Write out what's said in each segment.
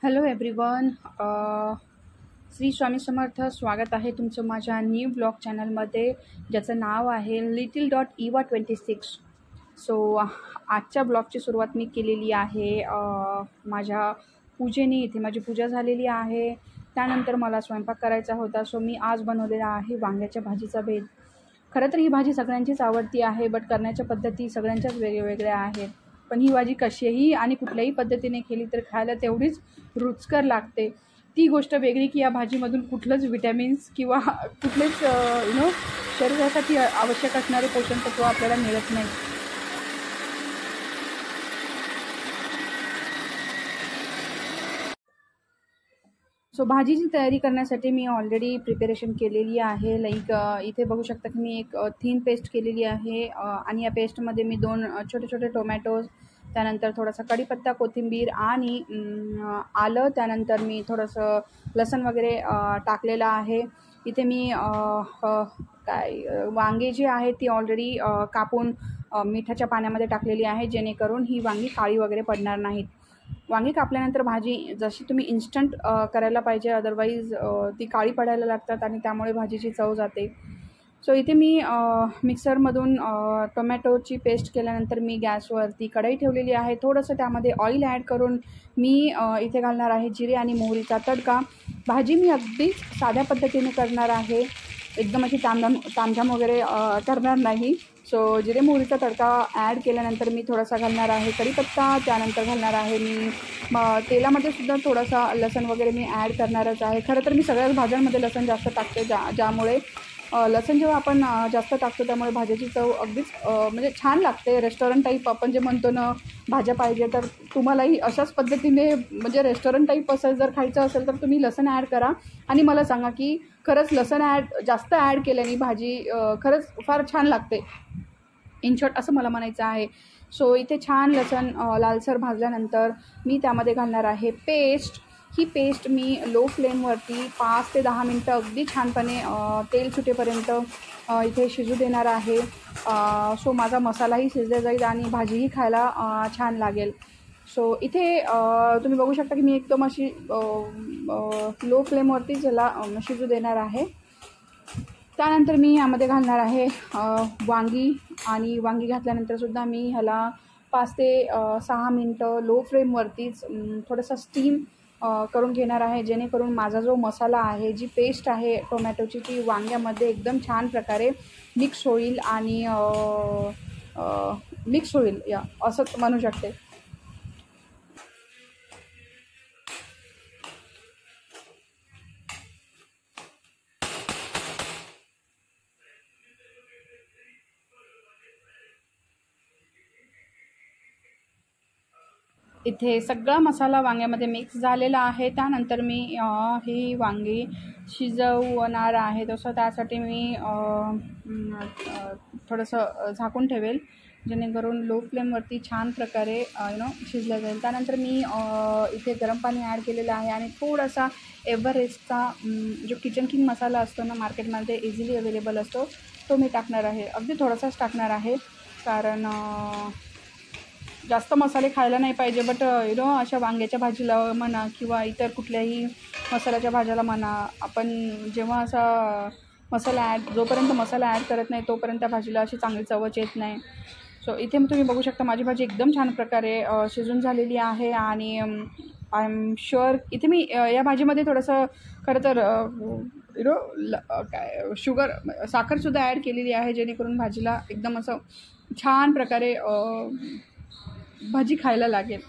Hello everyone. Shri Swami Samarth. स्वागत आहे तुमचं माझ्या न्यू ब्लॉग चॅनलमध्ये, ज्याचं नाव आहे little.eva26. सो आजच्या ब्लॉगची सुरुवात मी केलेली आहे माझ्या पूजेने. इथे माझी पूजा झालेली आहे. त्यानंतर मला स्वयंपाक करायचा होता. सो मी आज बनवलेला आहे वांग्याच्या भाजीचा भेद. खरं तर ही भाजी सगळ्यांचीच आवडती आहे, बट करण्याच्या पद्धती सगळ्यांच्याच वेगवेगळ्या आहेत. पण ही भाजी कशीही आणि कुठल्याही पद्धतीने केली तर खायला तेवढीच रुचकर लागते. ती गोष्ट वेगळी की या भाजीमधून कुठलंच विटॅमिन्स किंवा कुठलेच शरीरासाठी आवश्यक असणारे पोषण तत्व आपल्याला मिळत नाही. सो भाजीची तयारी करण्यासाठी मी ऑलरेडी प्रिपरेशन केलेली आहे. लाईक इथे बघू शकता की मी एक थीन पेस्ट केलेली आहे आणि या पेस्टमध्ये मी 2 छोटे छोटे टोमॅटोज, त्यानंतर थोडासा कढीपत्ता, कोथिंबीर आणि आलं, त्यानंतर मी थोडंसं लसूण वगैरे टाकलेलं आहे. इथे मी वांगे जी आहे ती ऑलरेडी कापून मिठाच्या पाण्यामध्ये टाकलेली आहे, जेणेकरून ही वांगी काळी वगैरे पडणार नाहीत. वांगी कापल्यानंतर भाजी जशी तुम्ही इन्स्टंट करायला पाहिजे, अदरवाईज ती काळी पडायला लागतात आणि त्यामुळे भाजीची चव जाते. सो इथे मी मिक्सरमधून टोमॅटोची पेस्ट केल्यानंतर मी गॅसवरती कढई ठेवलेली आहे. थोडंसं त्यामध्ये ऑइल ॲड करून मी इथे घालणार आहे जिरे आणि मोहरीचा तडका. भाजी मी अगदीच साध्या पद्धतीने करणार आहे, एकदम अशी तामझाम वगैरे करणार नाही. सो जिरे मोहरीचा तडका ॲड केल्यानंतर मी थोडासा घालणार आहे कढीपत्ता, त्यानंतर घालणार आहे मी तेलामध्ये सुद्धा थोडासा लसूण वगैरे मी ॲड करणारच आहे. खरं तर मी सगळ्याच भाज्यांमध्ये लसूण जास्त टाकते, ज्यामुळे लसूण जेव्हा आपण जास्त टाकतो त्यामुळे भाज्याची चव अगदीच म्हणजे छान लागते. रेस्टॉरंट टाईप आपण जे म्हणतो ना भाज्या पाहिजे, तर तुम्हालाही अशाच पद्धतीने म्हणजे रेस्टॉरंट टाईप असं जर खायचं असेल तर तुम्ही लसूण ॲड करा आणि मला सांगा की खरंच लसूण जास्त ॲड केल्याने भाजी खरंच फार छान लागते. इन शॉर्ट असं मला म्हणायचं आहे. सो इथे छान लसूण लालसर भाजल्यानंतर मी त्यामध्ये घालणार आहे पेस्ट. ही पेस्ट मी लो फ्लेमवरती 5 ते 10 मिनटं अगदी छानपणे तेल सुटेपर्यंत इथे शिजू देणार आहे. सो माझा मसालाही शिजला जाईल आणि भाजीही खायला छान लागेल. सो इथे तुम्ही बघू शकता की मी एकदम अशी लो फ्लेमवरती ज्याला शिजू देणार आहे. त्यानंतर मी यामध्ये घालणार आहे वांगी, आणि वांगी घातल्यानंतरसुद्धा मी ह्याला 5 ते 6 मिनटं लो फ्लेमवरतीच थोडंसं स्टीम करून घेणार आहे, जेणेकरून माझा जो मसाला आहे, जी पेस्ट आहे टोमॅटोची, ती वांग्यामध्ये एकदम छान प्रकारे मिक्स होईल आणि मिक्स होईल या असं म्हणू शकते. इथे सगळा मसाला वांग्यामध्ये मिक्स झालेला आहे. त्यानंतर मी ही वांगी शिजवणार आहे. तसं त्यासाठी मी थोडंसं झाकून ठेवेल, जेणेकरून लो फ्लेमवरती छान प्रकारे शिजलं जाईल. त्यानंतर मी इथे गरम पाणी ॲड केलेलं आहे आणि थोडासा एव्हरेस्टचा जो किचन किंग मसाला असतो ना, मार्केटमध्ये इझिली अवेलेबल असतो, तो मी टाकणार आहे. अगदी थोडासाच टाकणार आहे, कारण जास्त मसाले खायला नाही पाहिजे. बट अशा वांग्याच्या भाजीला म्हणा किंवा इतर कुठल्याही मसाल्याच्या भाज्याला म्हणा, आपण जेव्हा असा जोपर्यंत मसाला ॲड करत नाही तोपर्यंत त्या भाजीला अशी चांगली चवच येत नाही. सो इथे तुम्ही बघू शकता माझी भाजी एकदम छान प्रकारे शिजून झालेली आहे. आणि आय एम शुअर इथे मी या भाजीमध्ये थोडंसं खरं तर साखरसुद्धा ॲड केलेली आहे, जेणेकरून भाजीला एकदम असं छान प्रकारे भाजी खायला लागेल.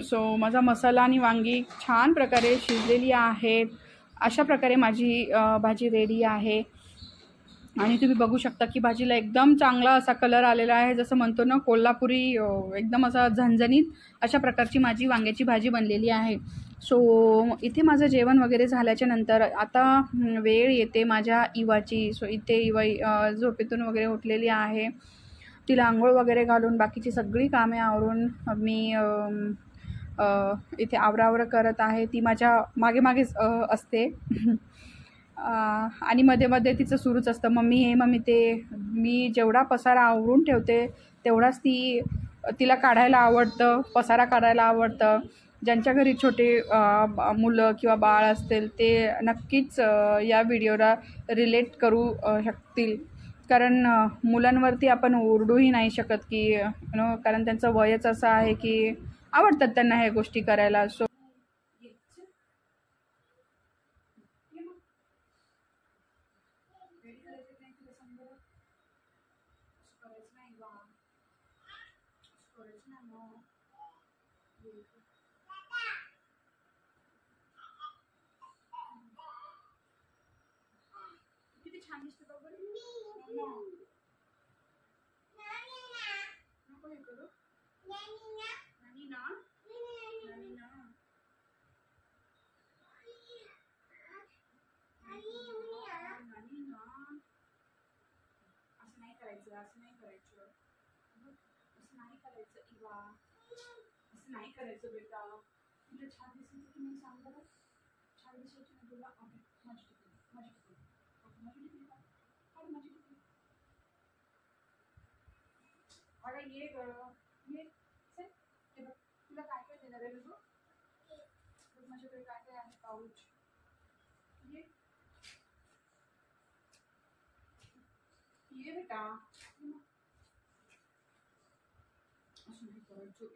सो माझा मसाला आणि वांगी छान प्रकारे शिजलेली आहेत. अशा प्रकारे माझी भाजी रेडी आहे. आणि तुम्ही बघू शकता की भाजीला एकदम चांगला असा कलर आलेला आहे, जसं म्हणतो ना कोल्हापुरी, एकदम असा झणझणीत अशा प्रकारची माझी वांग्याची भाजी बनलेली आहे. सो इथे माझं जेवण वगैरे झाल्याच्या नंतर आता वेळ येते माझ्या इवाची. सो इथे इवा झोपेतून वगैरे उठलेली आहे. तिला आंघोळ वगैरे घालून बाकीची सगळी कामे आवरून मी इथे आवरावर करत आहे. ती माझ्या मागेच असते आणि मध्ये तिचं सुरूच असतं, मम्मी हे मम्मी ते. मी जेवढा पसारा आवरून ठेवते तेवढाच तिला काढायला आवडतं, पसारा काढायला आवडतं. ज्यांच्या घरी छोटे मुलं किंवा बाळ असतील ते नक्कीच या व्हिडिओला रिलेट करू शकतील. कारण मुलांवरती आपण ओरडूही नाही शकत की कारण त्यांचं वयच असं आहे की आवडतात त्यांना ह्या गोष्टी करायला. सो किती छान दिसते बघ. नको हे करू. नाही ना. नाही ना. नाही ना. असं नाही करायचं. असं नाही करायचं. असं नाही करायचं इवा. असं नाही करायचं बेटा. तुला छान दिसायचं की नाही सांग बरं. छान दिसायचं ना तुला. ओके माझी टिकली. माझी टिकली. ओके माझी टिकली का? काढ माझी टिकली. अगं ये ग. ये. चल. हे बघ तुला काय काय देणार आहे बघ. माझ्याकडे काय काय आहे पाऊच. ये. ये बेटा. असं नाही करायचं.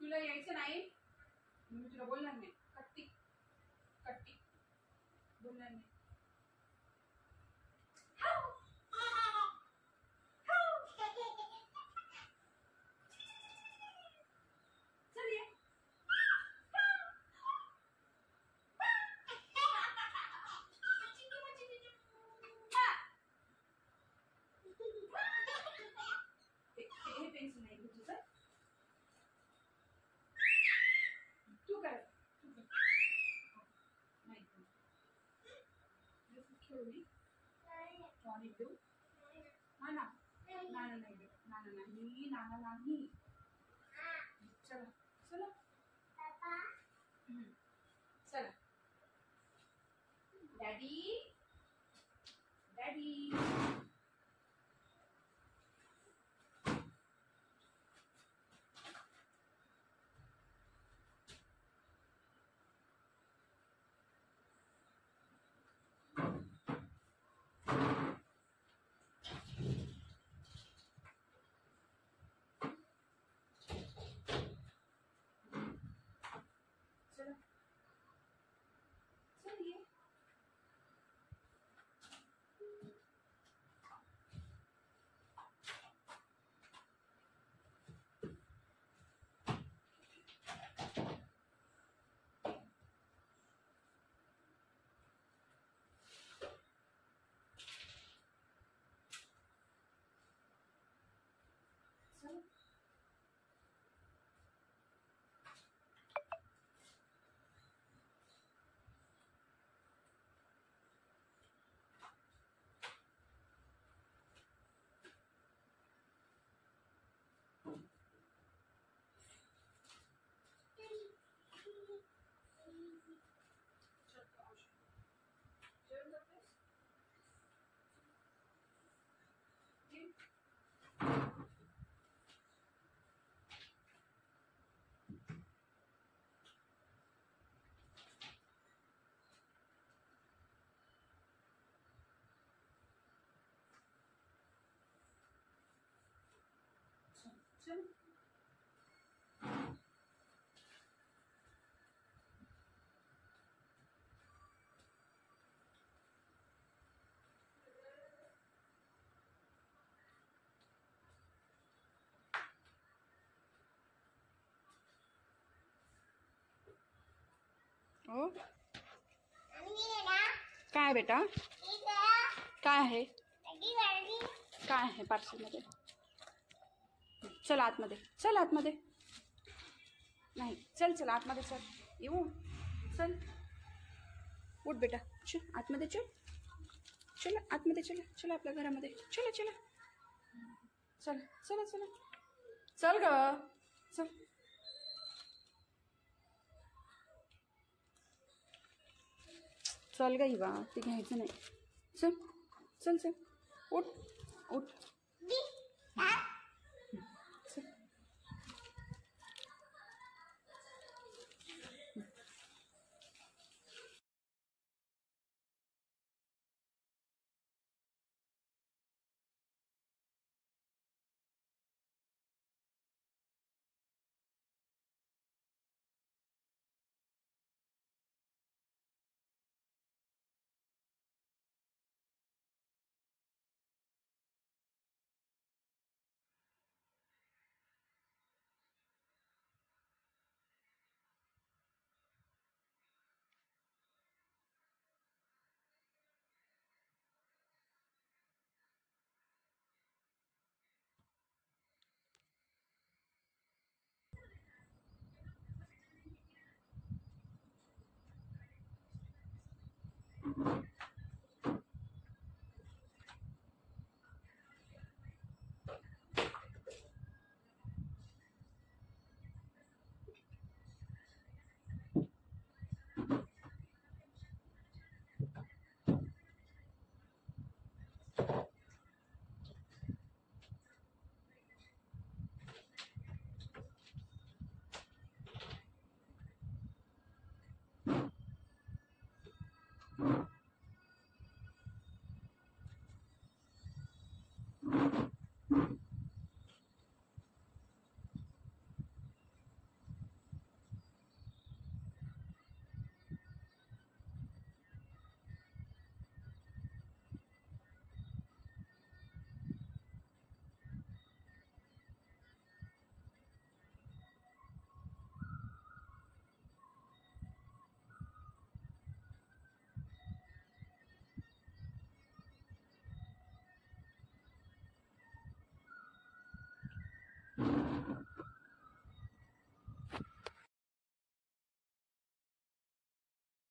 तुला यायचं नाही मी तुला बोलणार नाही. कट्टी कट्टी बोलणार नाही. चल ये. हे पेन्सिल नाही तुझं. तू कर. नाही खेळली टॉनिक देऊ. हा ना. नाना नाही दे. नाना नाही. नाना नाही. चला चला चला. Daddy daddy. चला चल ये. चल. चल. हो काय बेटा. काय आहे. काय आहे पार्सलमध्ये. चल आतमध्ये. चल आतमध्ये. नाही चल चल आतमध्ये चल. येऊ. चल उठ बेटा. चल आतमध्ये चल. चल आतमध्ये चला. चला आपल्या घरामध्ये. चला चला चल. चला चला चल ग. चल. चल गई बा, ते घ्यायचं नाही. चल चल चल, उठ उठ. चल.